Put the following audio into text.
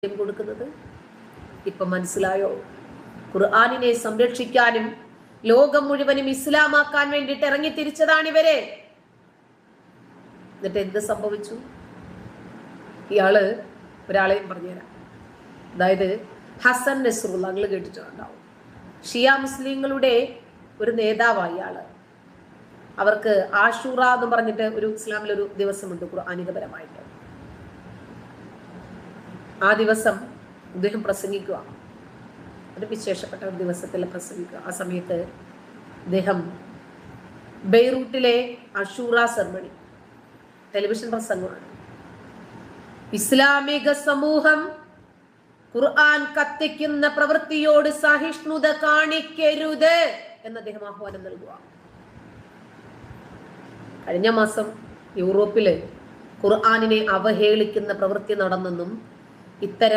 കൊടുക്കുന്നത്. ഇപ്പൊ മനസ്സിലായോ? ഖുർആനിനെ സംരക്ഷിക്കാനും ലോകം മുഴുവനും ഇസ്ലാമാക്കാൻ വേണ്ടിയിട്ട് ഇറങ്ങി തിരിച്ചതാണ് ഇവരെ. എന്നിട്ട് എന്ത് സംഭവിച്ചു? ഇയാള് ഒരാളെയും പറഞ്ഞുതരാം. അതായത് ഹസൻ നസ്രുള്ള, നിങ്ങൾ കേട്ടിട്ടുണ്ടാവും. ഷിയ മുസ്ലിങ്ങളുടെ ഒരു നേതാവാണ് ഇയാള്. അവർക്ക് ആഷൂറ എന്ന് പറഞ്ഞിട്ട് ഒരു ഇസ്ലാമിലൊരു ദിവസമുണ്ട് ഖുർആനികപരമായിട്ട്. ആ ദിവസം അദ്ദേഹം പ്രസംഗിക്കുക, ഒരു വിശേഷപ്പെട്ട ഒരു ദിവസത്തിൽ പ്രസംഗിക്കുക. ആ സമയത്ത് അദ്ദേഹം ബെയ്റൂട്ടിലെ അഷൂറ സെർമണി ടെലിവിഷൻ പ്രസംഗമാണ്. ഇസ്ലാമിക സമൂഹം ഖുർആൻ കത്തിക്കുന്ന പ്രവൃത്തിയോട് സഹിഷ്ണുത കാണിക്കരുത് എന്ന് അദ്ദേഹം ആഹ്വാനം നൽകുക. കഴിഞ്ഞ മാസം യൂറോപ്പില് ഖുർആനിനെ അവഹേളിക്കുന്ന പ്രവൃത്തി നടന്നെന്നും ഇത്തരം